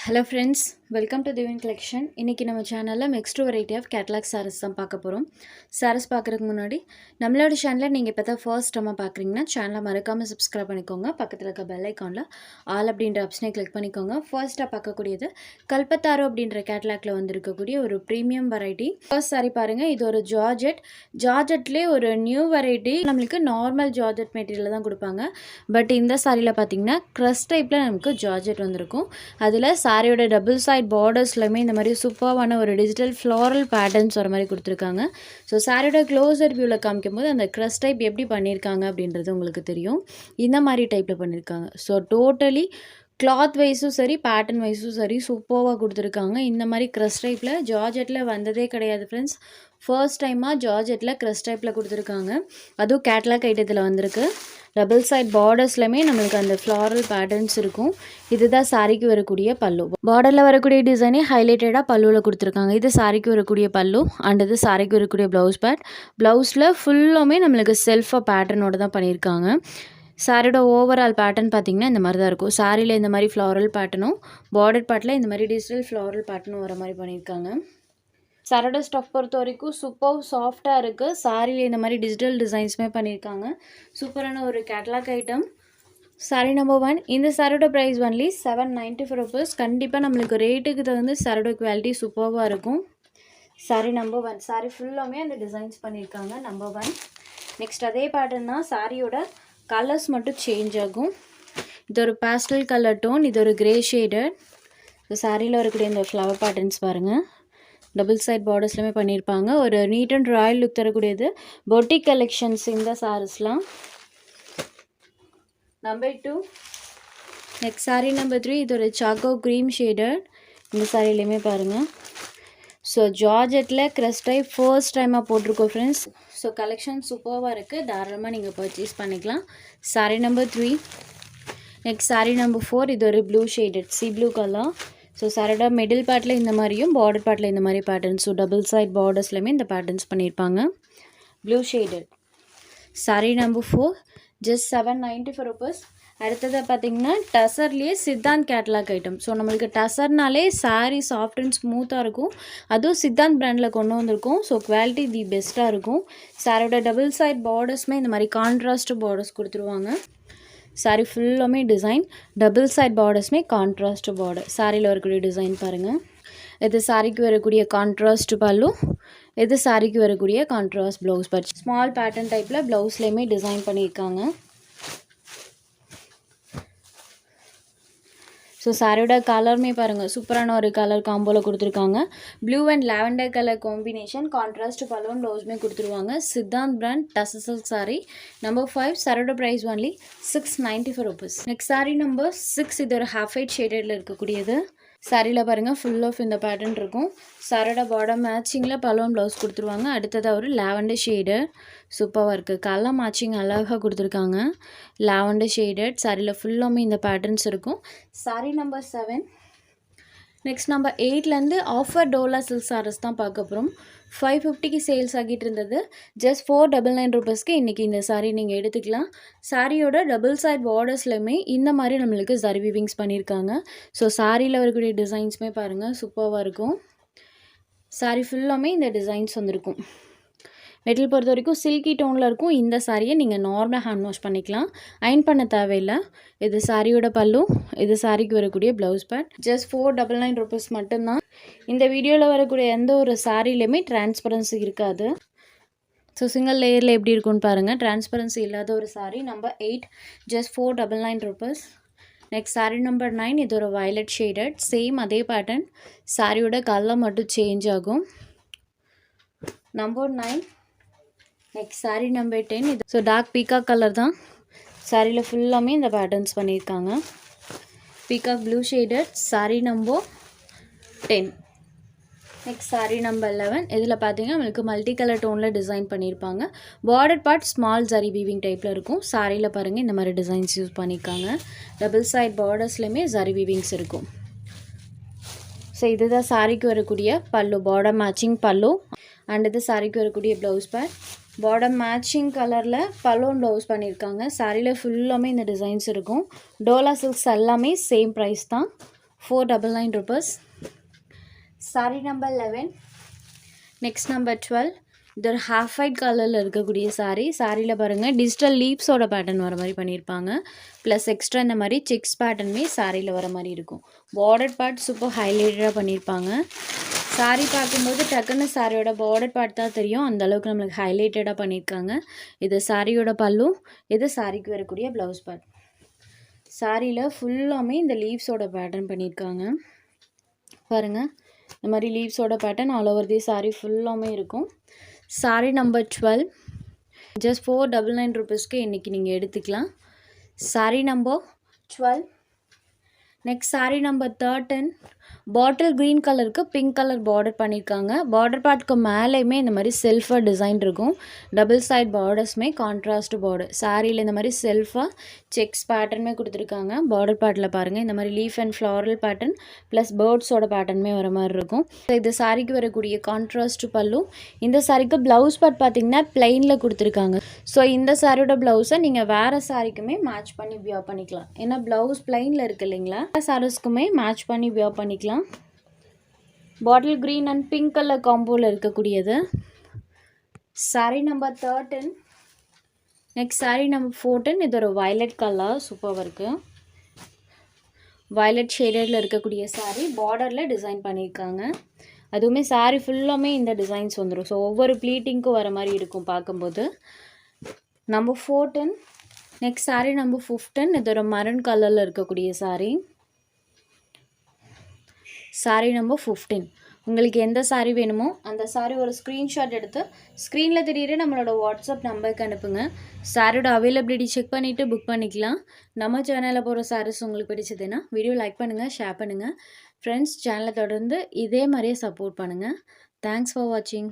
Hello friends, welcome to Divine Collection. இன்னைக்கு நம்ம சேனல்ல mixed variety of catalog sarees தான் பார்க்க போறோம். sarees பார்க்கறதுக்கு முன்னாடி நம்மளோட சேனலை நீங்க இப்பதான் first time பார்க்கறீங்கன்னா சேனலை மறக்காம subscribe பண்ணிக்கோங்க. பக்கத்துல இருக்க bell iconல all அப்படிங்கற ஆப்ஷனை click பண்ணிக்கோங்க. first பார்க்கக்கூடியது கல்பத்தாரு அப்படிங்கற catalogல வந்திருக்கக்கூடிய ஒரு premium variety. first saree பாருங்க, இது ஒரு ஜார்ஜெட்லயே ஒரு new variety. நமக்கு normal ஜார்ஜெட் மெட்டீரியல் தான் கொடுப்பாங்க. பட் இந்த சாரில பாத்தீங்கன்னா crust typeல நமக்கு ஜார்ஜெட் வந்திருக்கும். அதுல சாரியோட டபுள் சைட் பார்டர்ஸ்லயுமே இந்த மாதிரி சூப்பரான ஒரு டிஜிட்டல் ஃப்ளாரல் பேட்டர்ன்ஸ் வர மாதிரி கொடுத்துருக்காங்க. ஸோ சாரியோட க்ளோசர் வியூவில் காமிக்கும்போது அந்த க்ரஸ் டைப் எப்படி பண்ணியிருக்காங்க அப்படின்றது உங்களுக்கு தெரியும். இந்த மாதிரி டைப்பில் பண்ணியிருக்காங்க. ஸோ டோட்டலி கிளாத் வைஸும் சரி பேட்டர்ன் வைஸும் சரி சூப்பராக கொடுத்துருக்காங்க. இந்த மாதிரி க்ரஸ் டைப்பில் ஜார்ஜெட்டில் வந்ததே கிடையாது ஃப்ரெண்ட்ஸ். ஃபர்ஸ்ட் டைமாக ஜார்ஜெட்டில் க்ரஸ் டைப்பில் கொடுத்துருக்காங்க. அதுவும் கேட்லாக் ஐட்டத்தில் வந்திருக்கு. டபுள் சைட் பார்டர்ஸ்லையுமே நம்மளுக்கு அந்த ஃப்ளாரல் பேட்டர்ன்ஸ் இருக்கும். இதுதான் சாரிக்கு வரக்கூடிய பல்லு. பார்டரில் வரக்கூடிய டிசைனே ஹைலைட்டடாக பல்லுவில் கொடுத்துருக்காங்க. இது சாரிக்கு வரக்கூடிய பல்லு அண்ட் இது சாரிக்கு வரக்கூடிய ப்ளவுஸ் பேட். ப்ளவுஸில் ஃபுல்லுமே நம்மளுக்கு செல்ஃபாக பேட்டர்னோட தான் பண்ணியிருக்காங்க. சாரியோட ஓவரால் பேட்டர்ன் பார்த்திங்கன்னா இந்த மாதிரி தான் இருக்கும். சாரியில் இந்த மாதிரி ஃப்ளாரல் பேட்டர்னும் பார்டர் பார்ட்டில் இந்த மாதிரி டிஜிட்டல் ஃப்ளாரல் பேட்டர்னும் வர மாதிரி பண்ணியிருக்காங்க. சாரோட ஸ்டஃப் பொறுத்த வரைக்கும் சூப்பர் சாஃப்டாக இருக்குது. சாரியில் இந்த மாதிரி டிஜிட்டல் டிசைன்ஸுமே பண்ணியிருக்காங்க. சூப்பரான ஒரு கேட்லாக் ஐட்டம். Sorry number 1. இந்த சாரோட ப்ரைஸ் ஒன்லி 794 ருபீஸ். கண்டிப்பாக நம்மளுக்கு ரேட்டுக்கு தகுந்த சாரோட குவாலிட்டி சூப்பராக இருக்கும். சாரி நம்பர் 1. சாரி ஃபுல்லாமே அந்த டிசைன்ஸ் பண்ணியிருக்காங்க. நம்பர் 1. நெக்ஸ்ட் அதே பேட்டர்ன் தான். சாரியோட கலர்ஸ் மட்டும் சேஞ்ச் ஆகும். இது ஒரு பேஸ்டல் கலர் டோன், இது ஒரு கிரே ஷேடட். சாரியில் வரக்கூடிய இந்த ஃப்ளவர் பேட்டர்ன்ஸ் பாருங்கள். டபுள் சைட் பார்டர்ஸ்லையுமே பண்ணியிருப்பாங்க. ஒரு நீட் அண்ட் ராயல் லுக் தரக்கூடியது. பொட்டிக் கலெக்ஷன்ஸ் இந்த சாரீஸ்லாம். நம்பர் 2. Next sari number 3. இது ஒரு சாக்கோ க்ரீம் ஷேடட். இந்த சாரிலையுமே பாருங்கள். ஸோ ஜார்ஜெட்டில் க்ரஸ் டைப் ஃபர்ஸ்ட் டைமாக போட்டிருக்கோம் ஃப்ரெண்ட்ஸ். ஸோ கலெக்ஷன் சூப்பராக இருக்குது. தாராளமாக நீங்கள் பர்ச்சேஸ் பண்ணிக்கலாம். Sari number 3. Next sari number 4. இது ஒரு blue shaded, C blue colour. So சாரோட மிடில் பார்ட்டில் இந்த மாதிரியும் பார்டர் பார்ட்டில் இந்த மாதிரி பேட்டர்ன்ஸ். ஸோ டபுள் சைட் பார்டர்ஸ்லையுமே இந்த பேட்டர்ன்ஸ் பண்ணியிருப்பாங்க. Blue shaded. Sari number 4. Just 794 rupees. அடுத்தது பார்த்திங்கன்னா டசர்லேயே சித்தாந்த் கேட்லாக் ஐட்டம். ஸோ நம்மளுக்கு டசர்னாலே சாரீ சாஃப்ட் அண்ட் ஸ்மூத்தாக இருக்கும். அதுவும் சித்தாந்த் பிராண்டில் கொண்டு வந்திருக்கும். ஸோ குவாலிட்டி தி பெஸ்ட்டாக இருக்கும். சாரோட டபுள் சைட் பார்டர்ஸுமே இந்த மாதிரி கான்ட்ராஸ்ட் பார்டர்ஸ் கொடுத்துருவாங்க. சாரி ஃபுல்லாமே டிசைன், டபுள் சைட் பார்டர்ஸ்மே கான்ட்ராஸ்ட் பார்டர். சாரியில் வரக்கூடிய டிசைன் பாருங்கள். இது சாரிக்கு வரக்கூடிய கான்ட்ராஸ்ட் பல்லு, இது சாரிக்கு வரக்கூடிய contrast blouse but small pattern டைப்பில் ப்ளவுஸ்லேயுமே டிசைன் பண்ணியிருக்காங்க. ஸோ சாரியோட கலருமே பாருங்கள், சூப்பரான ஒரு கலர் காம்போவில் கொடுத்துருக்காங்க. Blue and lavender colour combination, contrast balloon ப்ளவுஸுமே கொடுத்துருவாங்க. சித்தாந்த் பிராண்ட் டசல் சாரி. நம்பர் 5. சாரியோட price only 694 rupees. Next sari number 6. இது ஒரு ஹாஃப் ஒயிட் ஷேடடில் இருக்கக்கூடியது. சாரியில் பாருங்கள் ஃபுல் ஆஃப் இந்த பேட்டர்ன் இருக்கும். சாரோட பாடம் மேட்சிங்கில் பலூன் ப்ளவுஸ் கொடுத்துருவாங்க. அடுத்ததாக ஒரு லாவெண்டர் ஷேடர் சூப்பராக இருக்குது. கலர் மேட்சிங் அழகாக கொடுத்துருக்காங்க. Lavender shaded. சாரியில் ஃபுல்லாமே இந்த பேட்டர்ன்ஸ் இருக்கும். சாரி நம்பர் 7. நெக்ஸ்ட் நம்பர் 8லேருந்து ஆஃபர் டோலா சில்க் சாரீஸ் தான் பார்க்க போகிறோம். 550க்கு சேல்ஸ் ஆகிட்டு இருந்தது. ஜஸ்ட் 499 ருபீஸ்க்கு இன்றைக்கி இந்த சாரீ நீங்கள் எடுத்துக்கலாம். சாரியோட டபுள் சைட் பார்டர்ஸ்லையுமே இந்த மாதிரி நம்மளுக்கு சரி வீவிங்ஸ் பண்ணியிருக்காங்க. ஸோ சாரியில் வரக்கூடிய டிசைன்ஸுமே பாருங்கள் சூப்பராக இருக்கும். சாரி ஃபுல்லாமே இந்த டிசைன்ஸ் வந்திருக்கும். மெட்டீரியல் பொறுத்த வரைக்கும் சில்கி டோனில் இருக்கும். இந்த சாரியை நீங்கள் நார்மலாக ஹேண்ட் வாஷ் பண்ணிக்கலாம், அயன் பண்ண தேவையில்லை. இது சாரியோட பல்லு, இது சாரிக்கு வரக்கூடிய ப்ளவுஸ் பேட். ஜஸ்ட் 499 ருபீஸ் மட்டும்தான். இந்த வீடியோவில் வரக்கூடிய எந்த ஒரு சாரிலையுமே டிரான்ஸ்பரன்சி இருக்காது. ஸோ சிங்கிள் லேயரில் எப்படி இருக்குன்னு பாருங்கள். டிரான்ஸ்பரன்சி இல்லாத ஒரு sorry. Number 8. Just 499 rupees. Next sari number 9. இது ஒரு வயலட் ஷேடட். சேம் அதே பேட்டர்ன். சாரியோட கலர் மட்டும் சேஞ்ச் ஆகும். நம்பர் 9. Next sari number 10. இது ஸோ டார்க் பீகாக் கலர் தான். சாரியில் ஃபுல்லாமே இந்த பேட்டர்ன்ஸ் பண்ணியிருக்காங்க. Peacock blue shaded. Sorry number 10. Next sari number 11. இதில் பார்த்தீங்கன்னா நம்மளுக்கு மல்டி கலர் டோனில் டிசைன் பண்ணியிருப்பாங்க. Border part small zari weaving டைப்பில் இருக்கும். சாரியில் பாருங்கள் இந்த மாதிரி டிசைன்ஸ் யூஸ் பண்ணியிருக்காங்க. டபுள் சைட் பார்டர்ஸ்லையுமே ஜரி வீவிங்ஸ் இருக்கும். ஸோ இதுதான் சாரிக்கு வரக்கூடிய பல்லு, பார்டர் மேட்சிங் பல்லு. அண்ட் இது சாரிக்கு வரக்கூடிய ப்ளவுஸ் பேட். பார்டர் மேட்சிங் கலரில் பலூன் ப்ளவுஸ் பண்ணியிருக்காங்க. சாரியில் ஃபுல்லாமே இந்த டிசைன்ஸ் இருக்கும். டோலா சில்க்ஸ் எல்லாமே சேம் ப்ரைஸ் தான். 499 rupees. Saree number 11. Next number 12. இது ஒரு ஹாஃப் ஒயிட் கலரில் இருக்கக்கூடிய சாரீ. சாரியில் பாருங்கள் டிஜிட்டல் லீப்ஸோட பேட்டர்ன் வர மாதிரி பண்ணியிருப்பாங்க. ப்ளஸ் எக்ஸ்ட்ரா இந்த மாதிரி செக்ஸ் பேட்டர்னுமே சாரியில் வர மாதிரி இருக்கும். பார்டர் பார்ட் சூப்பர் ஹைலைட்டடாக பண்ணியிருப்பாங்க. சாரீ பார்க்கும்போது டக்குன்னு சாரியோட பார்டர் பார்ட் தான் தெரியும். அந்தளவுக்கு நம்மளுக்கு ஹைலைட்டடாக பண்ணியிருக்காங்க. இது சாரியோட பல்லு, இது சாரிக்கு வரக்கூடிய ப்ளவுஸ் பார்ட். சாரியில் ஃபுல்லாமே இந்த லீவ்ஸோட பேட்டர்ன் பண்ணியிருக்காங்க. பாருங்கள் இந்த மாதிரி லீவ்ஸோட pattern all over the sari ஃபுல்லாமே இருக்கும். சாரீ நம்பர் 12 ஜஸ்ட் 499 rupeesக்கு இன்றைக்கி நீங்கள் எடுத்துக்கலாம். Sari number 12. Next sari number 13. Bottle green கலருக்கு பிங்க் கலர் பார்டர் பண்ணியிருக்காங்க. பார்டர் பார்ட்க்கு மேலேயுமே இந்த மாதிரி செல்ஃபாக டிசைன் இருக்கும். டபுள் சைட் பார்டர்ஸுமே கான்ட்ராஸ்ட் பார்டர். சாரியில் இந்த மாதிரி செல்ஃபாக செக்ஸ் பேட்டர்னுமே கொடுத்துருக்காங்க. பார்டர் பார்ட்டில் பாருங்கள் இந்த மாதிரி leaf and floral pattern plus பேர்ட்ஸோட பேட்டர்னுமே வர மாதிரி இருக்கும். இது சாரிக்கு வரக்கூடிய கான்ட்ராஸ்ட் பல்லு. இந்த சாரிக்கு ப்ளவுஸ் பார்ட் பார்த்திங்கன்னா பிளெயினில் கொடுத்துருக்காங்க. ஸோ இந்த சாரியோட ப்ளவுஸை நீங்கள் வேறு சாரிக்குமே மேட்ச் பண்ணி வியர் பண்ணிக்கலாம். ஏன்னா ப்ளவுஸ் பிளெயினில் இருக்குது இல்லைங்களா, சாரீஸ்க்குமே மேட்ச் பண்ணி வியர் பண்ணிக்கலாம். Bottle green and pink colour காம்போவில் இருக்கக்கூடியது sari number 13. Next sari number 14. இது ஒரு வயலட் கலர் சூப்பராக இருக்குது. வயலட் ஷேடடில் இருக்கக்கூடிய சாரீ பார்டரில் டிசைன் பண்ணியிருக்காங்க. அதுவுமே சாரீ ஃபுல்லாமே இந்த டிசைன்ஸ் வந்துடும். ஸோ ஒவ்வொரு ப்ளீட்டிங்க்கும் வர மாதிரி இருக்கும் பார்க்கும்போது. நம்பர் 14. Next sari number 15. இது ஒரு மரன் கலரில் இருக்கக்கூடிய சாரீ. சாரீ நம்பர் 15. உங்களுக்கு எந்த சாரீ வேணுமோ அந்த சாரீ ஒரு ஸ்க்ரீன்ஷாட் எடுத்து ஸ்க்ரீனில் தெரியுற நம்மளோட வாட்ஸ்அப் நம்பருக்கு அனுப்புங்க. சாரியோட அவைலபிலிட்டி செக் பண்ணிவிட்டு புக் பண்ணிக்கலாம். நம்ம சேனலில் போகிற சாரீஸ் உங்களுக்கு பிடிச்சதுன்னா வீடியோ லைக் பண்ணுங்கள், ஷேர் பண்ணுங்கள். ஃப்ரெண்ட்ஸ் சேனலை தொடர்ந்து இதே மாதிரியே சப்போர்ட் பண்ணுங்கள். தேங்க்ஸ் ஃபார் வாட்சிங்.